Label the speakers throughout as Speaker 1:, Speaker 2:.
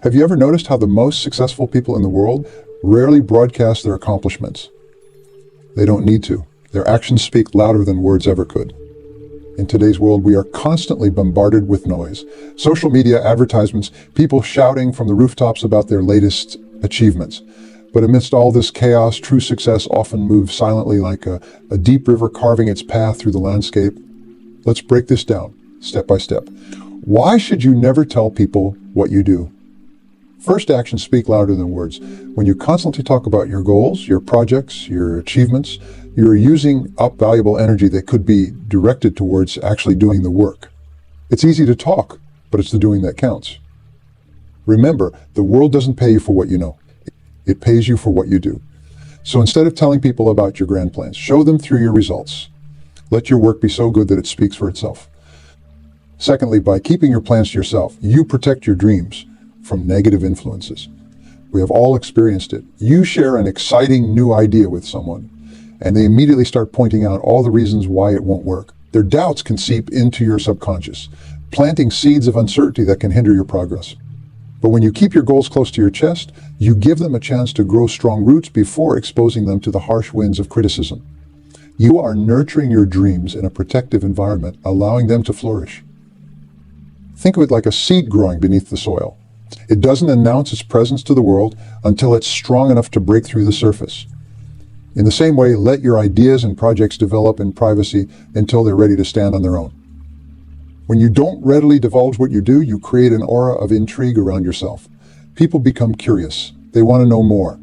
Speaker 1: Have you ever noticed how the most successful people in the world rarely broadcast their accomplishments? They don't need to. Their actions speak louder than words ever could. In today's world, we are constantly bombarded with noise. Social media, advertisements, people shouting from the rooftops about their latest achievements. But amidst all this chaos, true success often moves silently like a deep river carving its path through the landscape. Let's break this down, step by step. Why should you never tell people what you do? First, actions speak louder than words. When you constantly talk about your goals, your projects, your achievements, you're using up valuable energy that could be directed towards actually doing the work. It's easy to talk, but it's the doing that counts. Remember, the world doesn't pay you for what you know. It pays you for what you do. So instead of telling people about your grand plans, show them through your results. Let your work be so good that it speaks for itself. Secondly, by keeping your plans to yourself, you protect your dreams from negative influences. We have all experienced it. You share an exciting new idea with someone, and they immediately start pointing out all the reasons why it won't work. Their doubts can seep into your subconscious, planting seeds of uncertainty that can hinder your progress. But when you keep your goals close to your chest, you give them a chance to grow strong roots before exposing them to the harsh winds of criticism. You are nurturing your dreams in a protective environment, allowing them to flourish. Think of it like a seed growing beneath the soil. It doesn't announce its presence to the world until it's strong enough to break through the surface. In the same way, let your ideas and projects develop in privacy until they're ready to stand on their own. When you don't readily divulge what you do, you create an aura of intrigue around yourself. People become curious. They want to know more.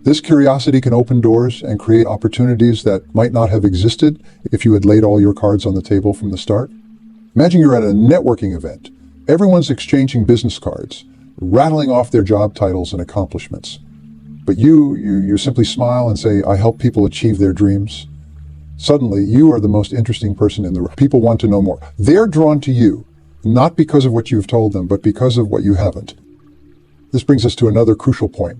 Speaker 1: This curiosity can open doors and create opportunities that might not have existed if you had laid all your cards on the table from the start. Imagine you're at a networking event. Everyone's exchanging business cards, rattling off their job titles and accomplishments. But you simply smile and say, I help people achieve their dreams. Suddenly, you are the most interesting person in the room. People want to know more. They're drawn to you, not because of what you've told them, but because of what you haven't. This brings us to another crucial point.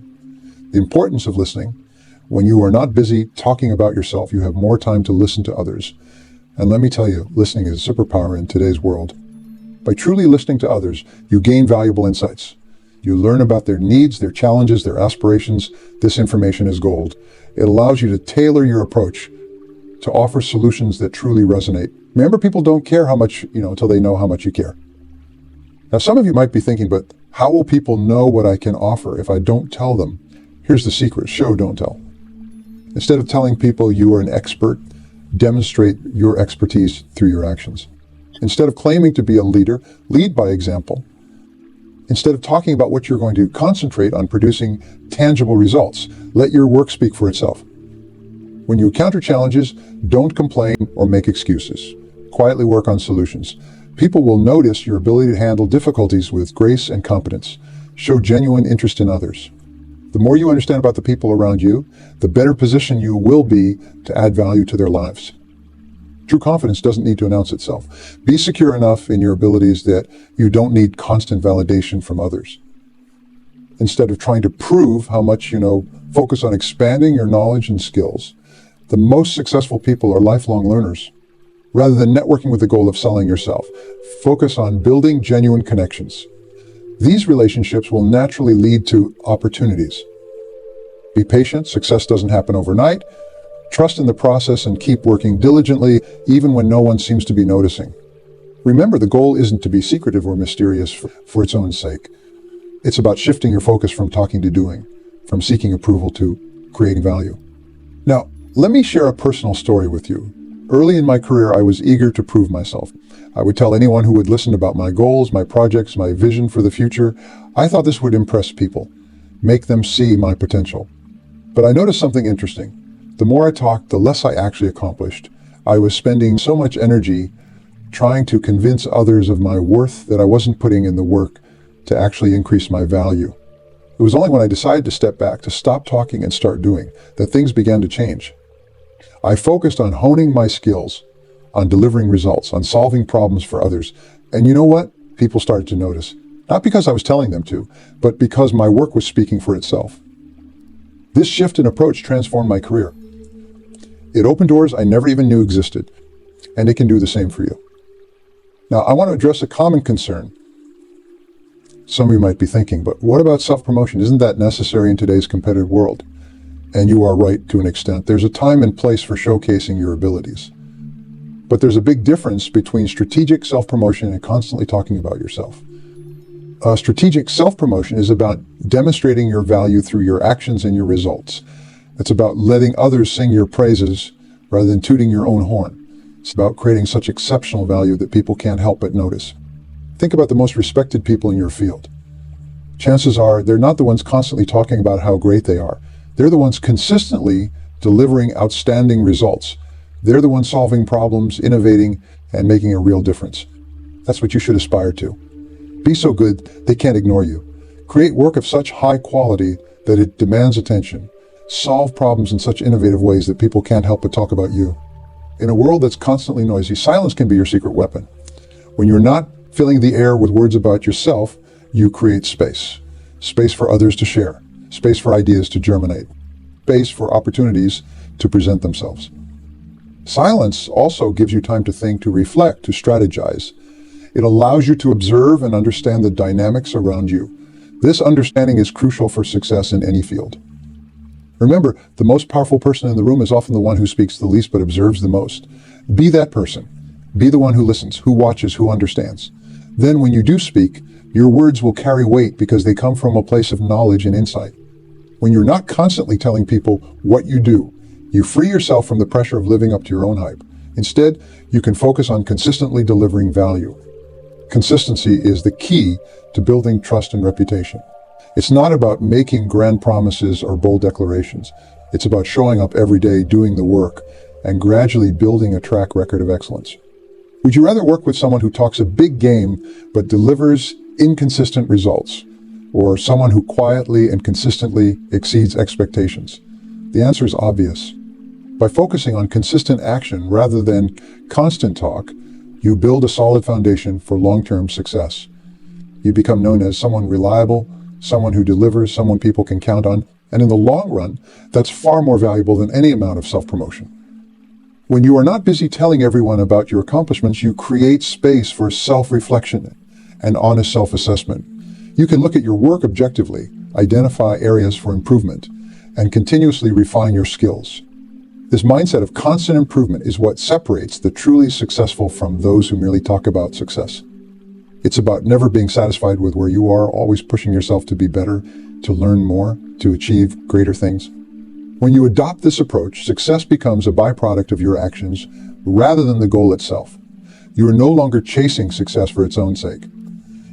Speaker 1: The importance of listening. When you are not busy talking about yourself, you have more time to listen to others. And let me tell you, listening is a superpower in today's world. By truly listening to others, you gain valuable insights. You learn about their needs, their challenges, their aspirations. This information is gold. It allows you to tailor your approach to offer solutions that truly resonate. Remember, people don't care how much, until they know how much you care. Now, some of you might be thinking, but how will people know what I can offer if I don't tell them? Here's the secret: show, don't tell. Instead of telling people you are an expert, demonstrate your expertise through your actions. Instead of claiming to be a leader, lead by example. Instead of talking about what you're going to do, concentrate on producing tangible results. Let your work speak for itself. When you encounter challenges, don't complain or make excuses. Quietly work on solutions. People will notice your ability to handle difficulties with grace and competence. Show genuine interest in others. The more you understand about the people around you, the better position you will be to add value to their lives. True confidence doesn't need to announce itself. Be secure enough in your abilities that you don't need constant validation from others. Instead of trying to prove how much you know, focus on expanding your knowledge and skills. The most successful people are lifelong learners. Rather than networking with the goal of selling yourself, focus on building genuine connections. These relationships will naturally lead to opportunities. Be patient. Success doesn't happen overnight. Trust in the process and keep working diligently, even when no one seems to be noticing. Remember, the goal isn't to be secretive or mysterious for its own sake. It's about shifting your focus from talking to doing, from seeking approval to creating value. Now, let me share a personal story with you. Early in my career, I was eager to prove myself. I would tell anyone who would listen about my goals, my projects, my vision for the future. I thought this would impress people, make them see my potential. But I noticed something interesting. The more I talked, the less I actually accomplished. I was spending so much energy trying to convince others of my worth that I wasn't putting in the work to actually increase my value. It was only when I decided to step back, to stop talking and start doing, that things began to change. I focused on honing my skills, on delivering results, on solving problems for others. And you know what? People started to notice. Not because I was telling them to, but because my work was speaking for itself. This shift in approach transformed my career. It opened doors I never even knew existed, and it can do the same for you. Now, I want to address a common concern. Some of you might be thinking, but what about self-promotion? Isn't that necessary in today's competitive world? And you are right to an extent. There's a time and place for showcasing your abilities. But there's a big difference between strategic self-promotion and constantly talking about yourself. Strategic self-promotion is about demonstrating your value through your actions and your results. It's about letting others sing your praises rather than tooting your own horn. It's about creating such exceptional value that people can't help but notice. Think about the most respected people in your field. Chances are they're not the ones constantly talking about how great they are. They're the ones consistently delivering outstanding results. They're the ones solving problems, innovating, and making a real difference. That's what you should aspire to. Be so good they can't ignore you. Create work of such high quality that it demands attention. Solve problems in such innovative ways that people can't help but talk about you. In a world that's constantly noisy, silence can be your secret weapon. When you're not filling the air with words about yourself, you create space. Space for others to share. Space for ideas to germinate. Space for opportunities to present themselves. Silence also gives you time to think, to reflect, to strategize. It allows you to observe and understand the dynamics around you. This understanding is crucial for success in any field. Remember, the most powerful person in the room is often the one who speaks the least but observes the most. Be that person. Be the one who listens, who watches, who understands. Then when you do speak, your words will carry weight because they come from a place of knowledge and insight. When you're not constantly telling people what you do, you free yourself from the pressure of living up to your own hype. Instead, you can focus on consistently delivering value. Consistency is the key to building trust and reputation. It's not about making grand promises or bold declarations. It's about showing up every day, doing the work, and gradually building a track record of excellence. Would you rather work with someone who talks a big game but delivers inconsistent results, or someone who quietly and consistently exceeds expectations? The answer is obvious. By focusing on consistent action rather than constant talk, you build a solid foundation for long-term success. You become known as someone reliable, someone who delivers, someone people can count on, and in the long run, that's far more valuable than any amount of self-promotion. When you are not busy telling everyone about your accomplishments, you create space for self-reflection and honest self-assessment. You can look at your work objectively, identify areas for improvement, and continuously refine your skills. This mindset of constant improvement is what separates the truly successful from those who merely talk about success. It's about never being satisfied with where you are, always pushing yourself to be better, to learn more, to achieve greater things. When you adopt this approach, success becomes a byproduct of your actions rather than the goal itself. You are no longer chasing success for its own sake.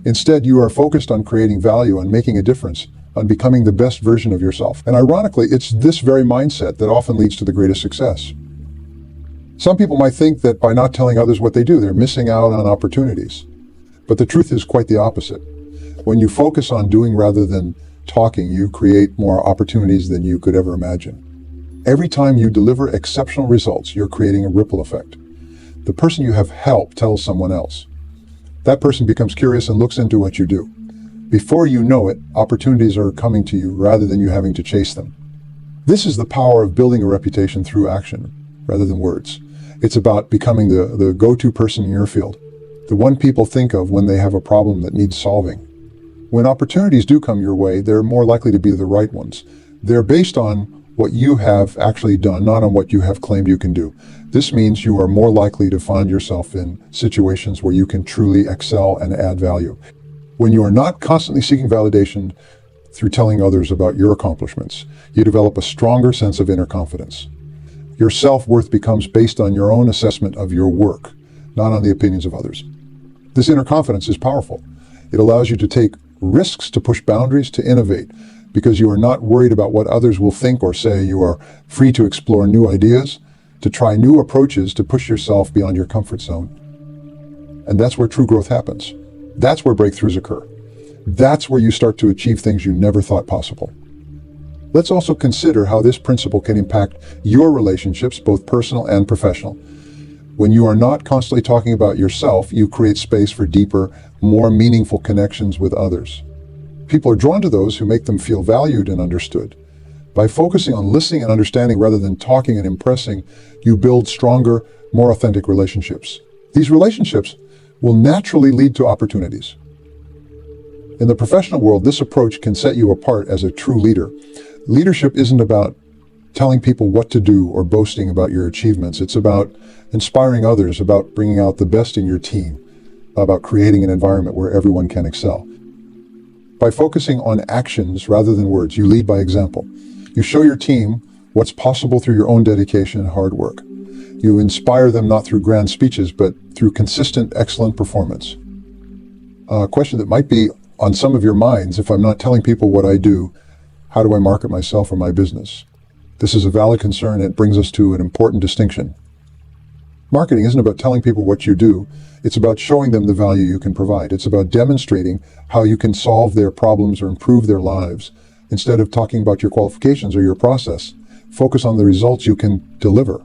Speaker 1: Instead, you are focused on creating value, on making a difference, on becoming the best version of yourself. And ironically, it's this very mindset that often leads to the greatest success. Some people might think that by not telling others what they do, they're missing out on opportunities. But the truth is quite the opposite. When you focus on doing rather than talking, you create more opportunities than you could ever imagine. Every time you deliver exceptional results, you're creating a ripple effect. The person you have helped tells someone else. That person becomes curious and looks into what you do. Before you know it, opportunities are coming to you rather than you having to chase them. This is the power of building a reputation through action rather than words. It's about becoming the go-to person in your field, the one people think of when they have a problem that needs solving. When opportunities do come your way, they're more likely to be the right ones. They're based on what you have actually done, not on what you have claimed you can do. This means you are more likely to find yourself in situations where you can truly excel and add value. When you are not constantly seeking validation through telling others about your accomplishments, you develop a stronger sense of inner confidence. Your self-worth becomes based on your own assessment of your work, not on the opinions of others. This inner confidence is powerful. It allows you to take risks, to push boundaries, to innovate, because you are not worried about what others will think or say. You are free to explore new ideas, to try new approaches, to push yourself beyond your comfort zone. And that's where true growth happens. That's where breakthroughs occur. That's where you start to achieve things you never thought possible. Let's also consider how this principle can impact your relationships, both personal and professional. When you are not constantly talking about yourself, you create space for deeper, more meaningful connections with others. People are drawn to those who make them feel valued and understood. By focusing on listening and understanding rather than talking and impressing, you build stronger, more authentic relationships. These relationships will naturally lead to opportunities. In the professional world, this approach can set you apart as a true leader. Leadership isn't about telling people what to do or boasting about your achievements. It's about inspiring others, about bringing out the best in your team, about creating an environment where everyone can excel. By focusing on actions rather than words, you lead by example. You show your team what's possible through your own dedication and hard work. You inspire them not through grand speeches, but through consistent, excellent performance. A question that might be on some of your minds: if I'm not telling people what I do, how do I market myself or my business? This is a valid concern, and it brings us to an important distinction. Marketing isn't about telling people what you do. It's about showing them the value you can provide. It's about demonstrating how you can solve their problems or improve their lives. Instead of talking about your qualifications or your process, focus on the results you can deliver.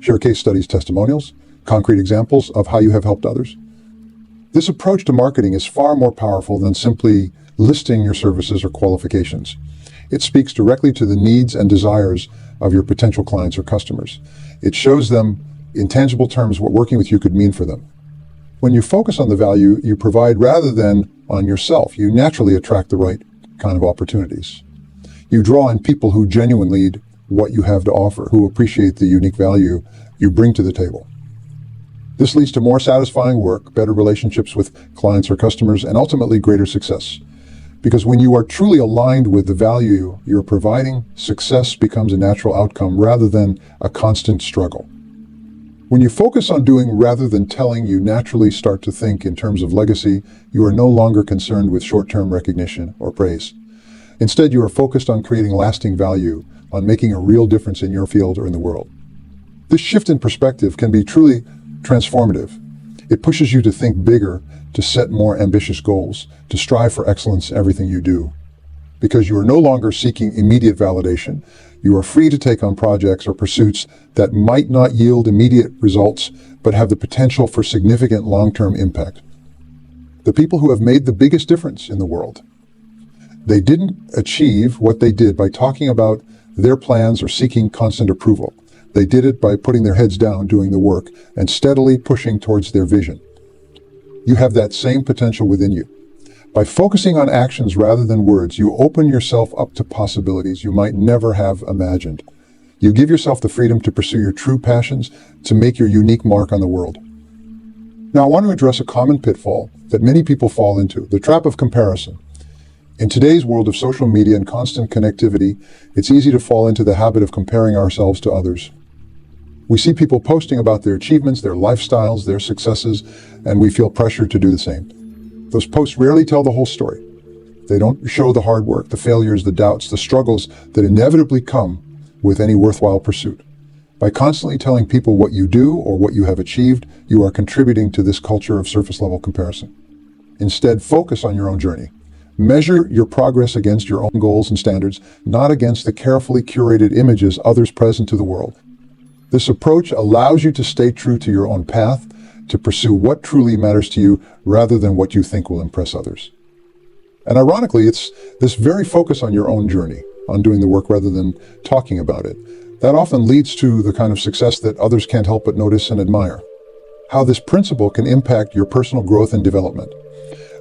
Speaker 1: Share case studies, testimonials, concrete examples of how you have helped others. This approach to marketing is far more powerful than simply listing your services or qualifications. It speaks directly to the needs and desires of your potential clients or customers. It shows them in tangible terms what working with you could mean for them. When you focus on the value you provide rather than on yourself, you naturally attract the right kind of opportunities. You draw in people who genuinely need what you have to offer, who appreciate the unique value you bring to the table. This leads to more satisfying work, better relationships with clients or customers, and ultimately greater success. Because when you are truly aligned with the value you're providing, success becomes a natural outcome rather than a constant struggle. When you focus on doing rather than telling, you naturally start to think in terms of legacy. You are no longer concerned with short-term recognition or praise. Instead, you are focused on creating lasting value, on making a real difference in your field or in the world. This shift in perspective can be truly transformative. It pushes you to think bigger, to set more ambitious goals, to strive for excellence in everything you do. Because you are no longer seeking immediate validation, you are free to take on projects or pursuits that might not yield immediate results, but have the potential for significant long-term impact. The people who have made the biggest difference in the world, they didn't achieve what they did by talking about their plans or seeking constant approval. They did it by putting their heads down, doing the work, and steadily pushing towards their vision. You have that same potential within you. By focusing on actions rather than words, you open yourself up to possibilities you might never have imagined. You give yourself the freedom to pursue your true passions, to make your unique mark on the world. Now, I want to address a common pitfall that many people fall into, the trap of comparison. In today's world of social media and constant connectivity, it's easy to fall into the habit of comparing ourselves to others. We see people posting about their achievements, their lifestyles, their successes, and we feel pressured to do the same. Those posts rarely tell the whole story. They don't show the hard work, the failures, the doubts, the struggles that inevitably come with any worthwhile pursuit. By constantly telling people what you do or what you have achieved, you are contributing to this culture of surface-level comparison. Instead, focus on your own journey. Measure your progress against your own goals and standards, not against the carefully curated images others present to the world. This approach allows you to stay true to your own path, to pursue what truly matters to you rather than what you think will impress others. And ironically, it's this very focus on your own journey, on doing the work rather than talking about it, that often leads to the kind of success that others can't help but notice and admire. How this principle can impact your personal growth and development.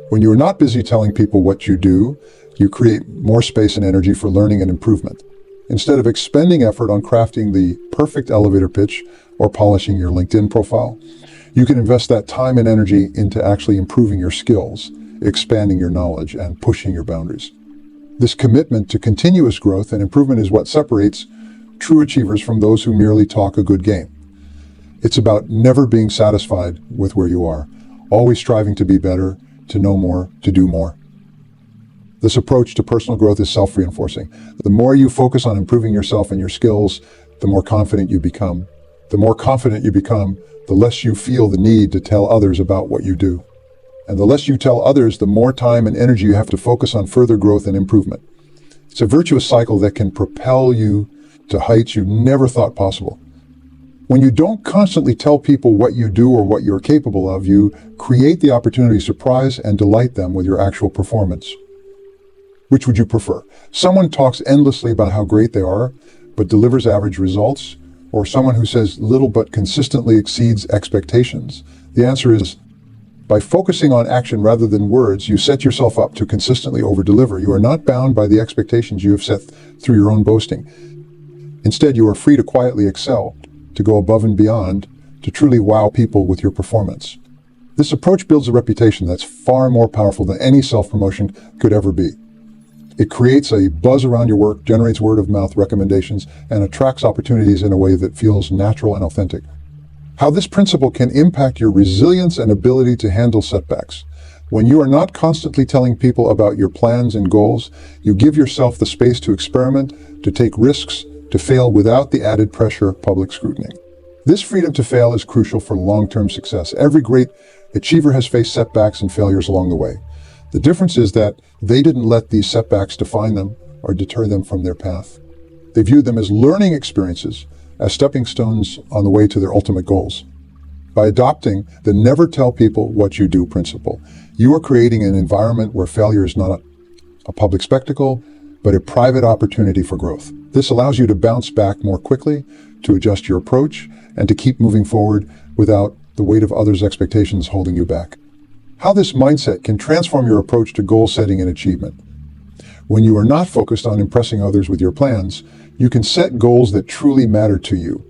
Speaker 1: When you are not busy telling people what you do, you create more space and energy for learning and improvement. Instead of expending effort on crafting the perfect elevator pitch or polishing your LinkedIn profile, you can invest that time and energy into actually improving your skills, expanding your knowledge, and pushing your boundaries. This commitment to continuous growth and improvement is what separates true achievers from those who merely talk a good game. It's about never being satisfied with where you are, always striving to be better, to know more, to do more. This approach to personal growth is self-reinforcing. The more you focus on improving yourself and your skills, the more confident you become. The more confident you become, the less you feel the need to tell others about what you do. And the less you tell others, the more time and energy you have to focus on further growth and improvement. It's a virtuous cycle that can propel you to heights you never thought possible. When you don't constantly tell people what you do or what you're capable of, you create the opportunity to surprise and delight them with your actual performance. Which would you prefer? Someone talks endlessly about how great they are, but delivers average results? Or someone who says little but consistently exceeds expectations? The answer is By focusing on action rather than words, you set yourself up to consistently over-deliver. You are not bound by the expectations you have set through your own boasting. Instead, you are free to quietly excel, to go above and beyond, to truly wow people with your performance. This approach builds a reputation that's far more powerful than any self-promotion could ever be. It creates a buzz around your work, generates word-of-mouth recommendations, and attracts opportunities in a way that feels natural and authentic. How this principle can impact your resilience and ability to handle setbacks. When you are not constantly telling people about your plans and goals, you give yourself the space to experiment, to take risks, to fail without the added pressure of public scrutiny. This freedom to fail is crucial for long-term success. Every great achiever has faced setbacks and failures along the way. The difference is that they didn't let these setbacks define them or deter them from their path. They viewed them as learning experiences, as stepping stones on the way to their ultimate goals. By adopting the never tell people what you do principle, you are creating an environment where failure is not a public spectacle, but a private opportunity for growth. This allows you to bounce back more quickly, to adjust your approach, and to keep moving forward without the weight of others' expectations holding you back. How this mindset can transform your approach to goal setting and achievement. When you are not focused on impressing others with your plans, you can set goals that truly matter to you.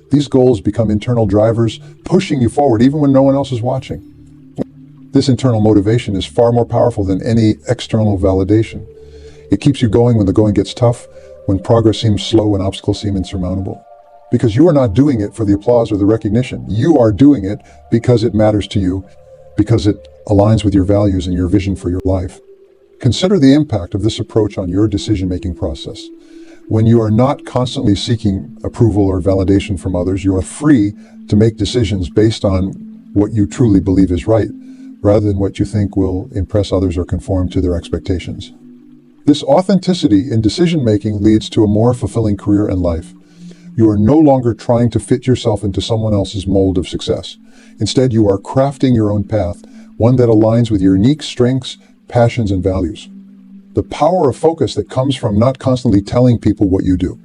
Speaker 1: These goals become internal drivers, pushing you forward even when no one else is watching. This internal motivation is far more powerful than any external validation. It keeps you going when the going gets tough, when progress seems slow and obstacles seem insurmountable. Because you are not doing it for the applause or the recognition. You are doing it because it matters to you, because it aligns with your values and your vision for your life. Consider the impact of this approach on your decision-making process. When you are not constantly seeking approval or validation from others, you are free to make decisions based on what you truly believe is right, rather than what you think will impress others or conform to their expectations. This authenticity in decision-making leads to a more fulfilling career and life. You are no longer trying to fit yourself into someone else's mold of success. Instead, you are crafting your own path, one that aligns with your unique strengths, passions, and values. The power of focus that comes from not constantly telling people what you do.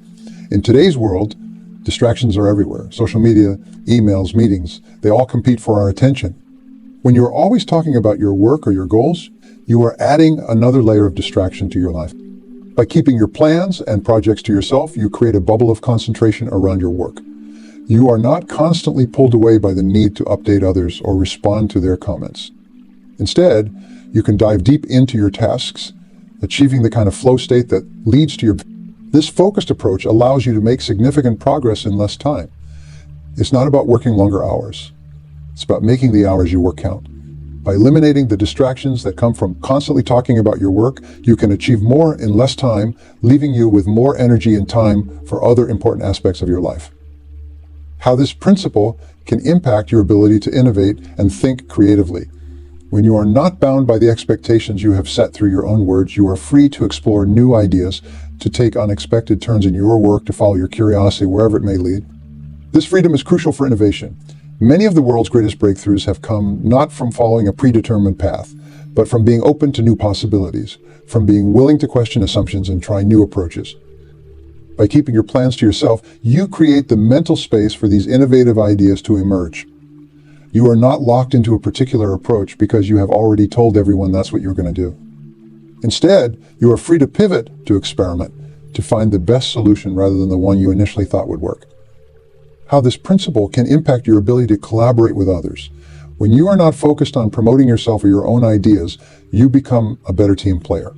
Speaker 1: In today's world, distractions are everywhere. Social media, emails, meetings, they all compete for our attention. When you're always talking about your work or your goals, you are adding another layer of distraction to your life. By keeping your plans and projects to yourself, you create a bubble of concentration around your work. You are not constantly pulled away by the need to update others or respond to their comments. Instead, you can dive deep into your tasks, achieving the kind of flow state that leads to your... This focused approach allows you to make significant progress in less time. It's not about working longer hours. It's about making the hours you work count. By eliminating the distractions that come from constantly talking about your work, you can achieve more in less time, leaving you with more energy and time for other important aspects of your life. How this principle can impact your ability to innovate and think creatively. When you are not bound by the expectations you have set through your own words, you are free to explore new ideas, to take unexpected turns in your work, to follow your curiosity wherever it may lead. This freedom is crucial for innovation. Many of the world's greatest breakthroughs have come not from following a predetermined path, but from being open to new possibilities, from being willing to question assumptions and try new approaches. By keeping your plans to yourself, you create the mental space for these innovative ideas to emerge. You are not locked into a particular approach because you have already told everyone that's what you're going to do. Instead, you are free to pivot, to experiment, to find the best solution rather than the one you initially thought would work. How this principle can impact your ability to collaborate with others. When you are not focused on promoting yourself or your own ideas, you become a better team player.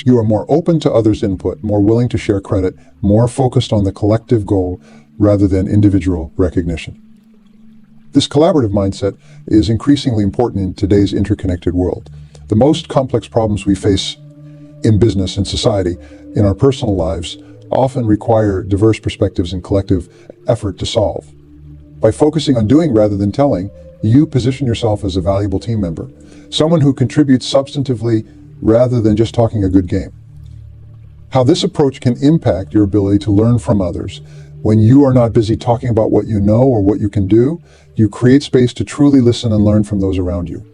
Speaker 1: You are more open to others' input, more willing to share credit, more focused on the collective goal rather than individual recognition. This collaborative mindset is increasingly important in today's interconnected world. The most complex problems we face in business and society, in our personal lives, often require diverse perspectives and collective effort to solve. By focusing on doing rather than telling, you position yourself as a valuable team member, someone who contributes substantively rather than just talking a good game. How this approach can impact your ability to learn from others. When you are not busy talking about what you know or what you can do, you create space to truly listen and learn from those around you.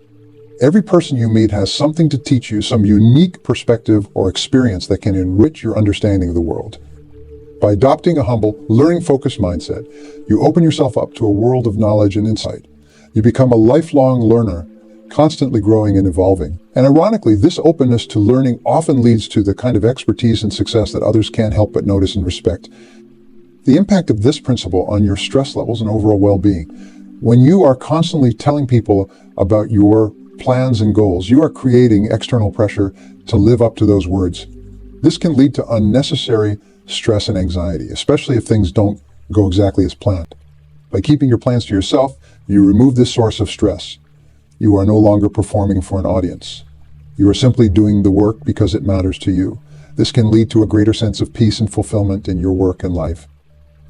Speaker 1: Every person you meet has something to teach you, some unique perspective or experience that can enrich your understanding of the world. By adopting a humble, learning-focused mindset, you open yourself up to a world of knowledge and insight. You become a lifelong learner, constantly growing and evolving. And ironically, this openness to learning often leads to the kind of expertise and success that others can't help but notice and respect. The impact of this principle on your stress levels and overall well-being. When you are constantly telling people about your plans and goals, you are creating external pressure to live up to those words. This can lead to unnecessary stress and anxiety, especially if things don't go exactly as planned. By keeping your plans to yourself, you remove this source of stress. You are no longer performing for an audience. You are simply doing the work because it matters to you. This can lead to a greater sense of peace and fulfillment in your work and life.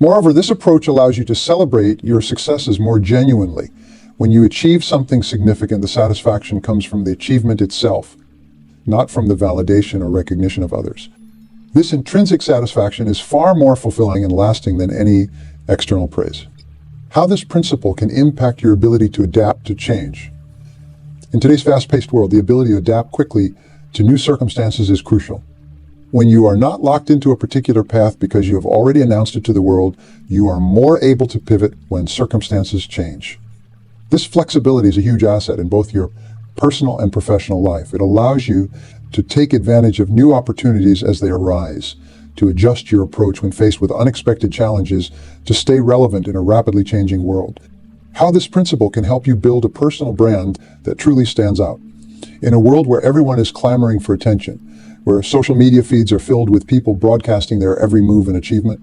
Speaker 1: Moreover, this approach allows you to celebrate your successes more genuinely. When you achieve something significant, the satisfaction comes from the achievement itself, not from the validation or recognition of others. This intrinsic satisfaction is far more fulfilling and lasting than any external praise. How this principle can impact your ability to adapt to change. In today's fast-paced world, the ability to adapt quickly to new circumstances is crucial. When you are not locked into a particular path because you have already announced it to the world, you are more able to pivot when circumstances change. This flexibility is a huge asset in both your personal and professional life. It allows you to take advantage of new opportunities as they arise, to adjust your approach when faced with unexpected challenges, to stay relevant in a rapidly changing world. How this principle can help you build a personal brand that truly stands out. In a world where everyone is clamoring for attention, where social media feeds are filled with people broadcasting their every move and achievement,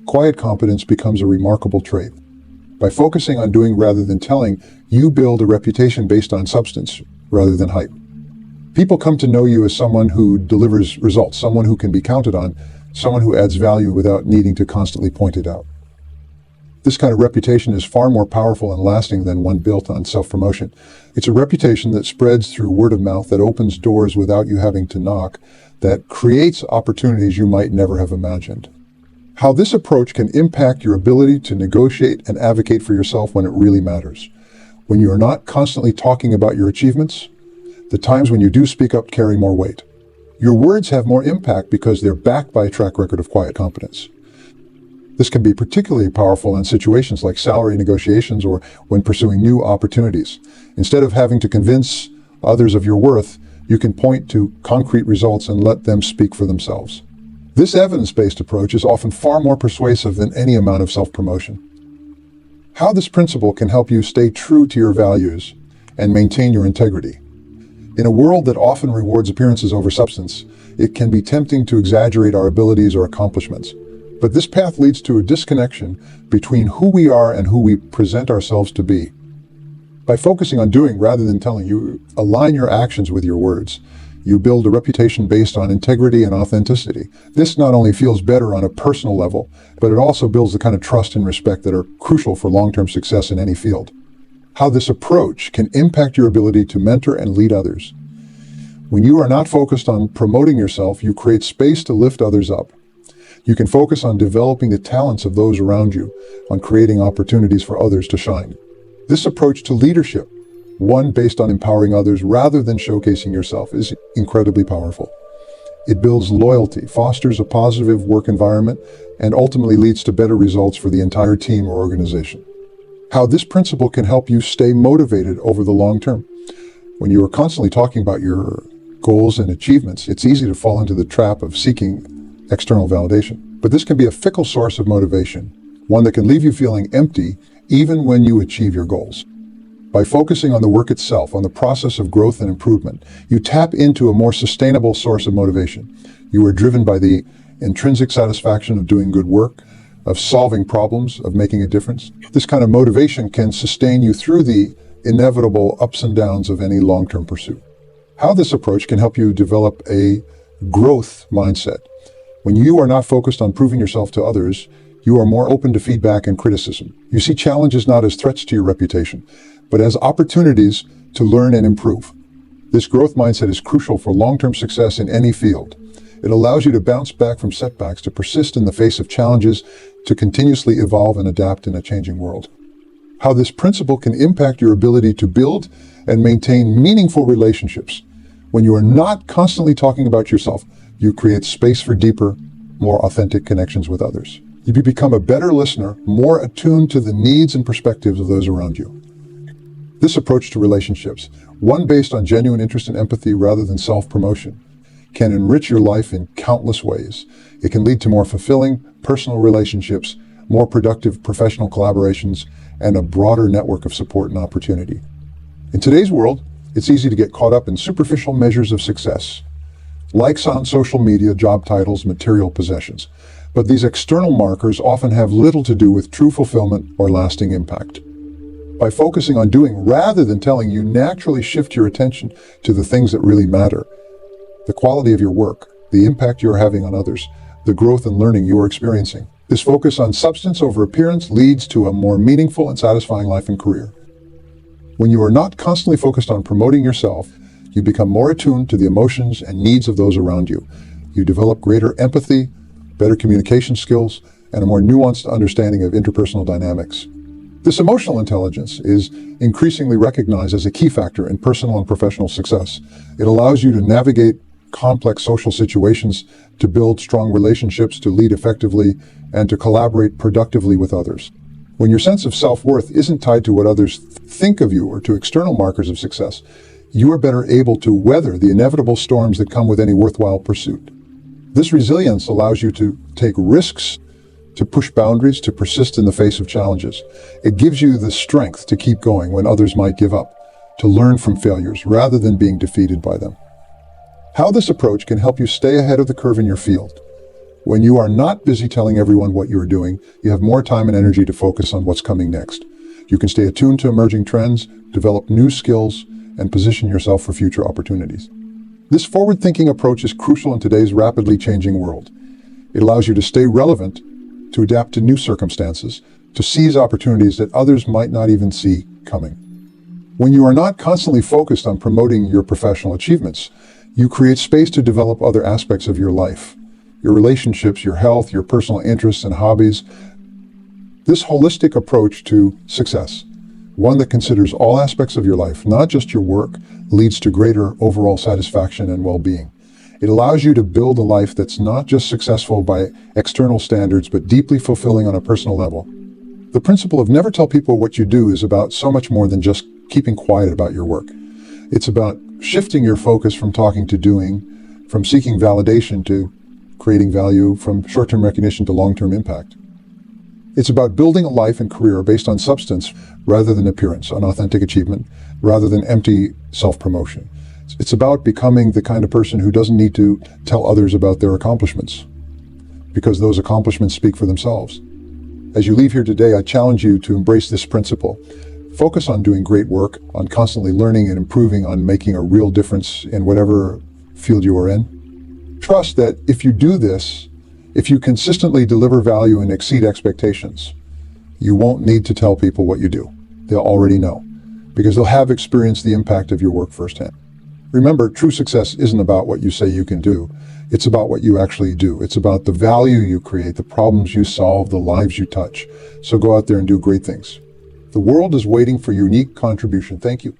Speaker 1: quiet competence becomes a remarkable trait. By focusing on doing rather than telling, you build a reputation based on substance rather than hype. People come to know you as someone who delivers results, someone who can be counted on, someone who adds value without needing to constantly point it out. This kind of reputation is far more powerful and lasting than one built on self-promotion. It's a reputation that spreads through word of mouth, that opens doors without you having to knock, that creates opportunities you might never have imagined. How this approach can impact your ability to negotiate and advocate for yourself when it really matters. When you are not constantly talking about your achievements, the times when you do speak up carry more weight. Your words have more impact because they're backed by a track record of quiet competence. This can be particularly powerful in situations like salary negotiations or when pursuing new opportunities. Instead of having to convince others of your worth, you can point to concrete results and let them speak for themselves. This evidence-based approach is often far more persuasive than any amount of self-promotion. How this principle can help you stay true to your values and maintain your integrity. In a world that often rewards appearances over substance, it can be tempting to exaggerate our abilities or accomplishments. But this path leads to a disconnection between who we are and who we present ourselves to be. By focusing on doing rather than telling, you align your actions with your words. You build a reputation based on integrity and authenticity. This not only feels better on a personal level, but it also builds the kind of trust and respect that are crucial for long-term success in any field. How this approach can impact your ability to mentor and lead others. When you are not focused on promoting yourself, you create space to lift others up. You can focus on developing the talents of those around you, on creating opportunities for others to shine. This approach to leadership, one based on empowering others rather than showcasing yourself, is incredibly powerful. It builds loyalty, fosters a positive work environment, and ultimately leads to better results for the entire team or organization. How this principle can help you stay motivated over the long term. When you are constantly talking about your goals and achievements, it's easy to fall into the trap of seeking external validation. But this can be a fickle source of motivation, one that can leave you feeling empty even when you achieve your goals. By focusing on the work itself, on the process of growth and improvement, you tap into a more sustainable source of motivation. You are driven by the intrinsic satisfaction of doing good work, of solving problems, of making a difference. This kind of motivation can sustain you through the inevitable ups and downs of any long-term pursuit. How this approach can help you develop a growth mindset. When you are not focused on proving yourself to others, you are more open to feedback and criticism. You see challenges not as threats to your reputation, but as opportunities to learn and improve. This growth mindset is crucial for long-term success in any field. It allows you to bounce back from setbacks, to persist in the face of challenges, to continuously evolve and adapt in a changing world. How this principle can impact your ability to build and maintain meaningful relationships. When you are not constantly talking about yourself, you create space for deeper, more authentic connections with others. You become a better listener, more attuned to the needs and perspectives of those around you. This approach to relationships, one based on genuine interest and empathy rather than self-promotion, can enrich your life in countless ways. It can lead to more fulfilling personal relationships, more productive professional collaborations, and a broader network of support and opportunity. In today's world, it's easy to get caught up in superficial measures of success. Likes on social media, job titles, material possessions. But these external markers often have little to do with true fulfillment or lasting impact. By focusing on doing rather than telling, you naturally shift your attention to the things that really matter. The quality of your work, the impact you're having on others, the growth and learning you're experiencing. This focus on substance over appearance leads to a more meaningful and satisfying life and career. When you are not constantly focused on promoting yourself, you become more attuned to the emotions and needs of those around you. You develop greater empathy, better communication skills, and a more nuanced understanding of interpersonal dynamics. This emotional intelligence is increasingly recognized as a key factor in personal and professional success. It allows you to navigate complex social situations, to build strong relationships, to lead effectively, and to collaborate productively with others. When your sense of self-worth isn't tied to what others think of you or to external markers of success, you are better able to weather the inevitable storms that come with any worthwhile pursuit. This resilience allows you to take risks, to push boundaries, to persist in the face of challenges. It gives you the strength to keep going when others might give up, to learn from failures rather than being defeated by them. How this approach can help you stay ahead of the curve in your field. When you are not busy telling everyone what you're doing, you have more time and energy to focus on what's coming next. You can stay attuned to emerging trends, develop new skills, and position yourself for future opportunities. This forward-thinking approach is crucial in today's rapidly changing world. It allows you to stay relevant, to adapt to new circumstances, to seize opportunities that others might not even see coming. When you are not constantly focused on promoting your professional achievements, you create space to develop other aspects of your life, your relationships, your health, your personal interests and hobbies. This holistic approach to success, one that considers all aspects of your life, not just your work, leads to greater overall satisfaction and well-being. It allows you to build a life that's not just successful by external standards, but deeply fulfilling on a personal level. The principle of never tell people what you do is about so much more than just keeping quiet about your work. It's about shifting your focus from talking to doing, from seeking validation to creating value, from short-term recognition to long-term impact. It's about building a life and career based on substance rather than appearance, on authentic achievement rather than empty self-promotion. It's about becoming the kind of person who doesn't need to tell others about their accomplishments, because those accomplishments speak for themselves. As you leave here today, I challenge you to embrace this principle. Focus on doing great work, on constantly learning and improving, on making a real difference in whatever field you are in. Trust that if you do this, if you consistently deliver value and exceed expectations, you won't need to tell people what you do. They'll already know, because they'll have experienced the impact of your work firsthand. Remember, true success isn't about what you say you can do. It's about what you actually do. It's about the value you create, the problems you solve, the lives you touch. So go out there and do great things. The world is waiting for your unique contribution. Thank you.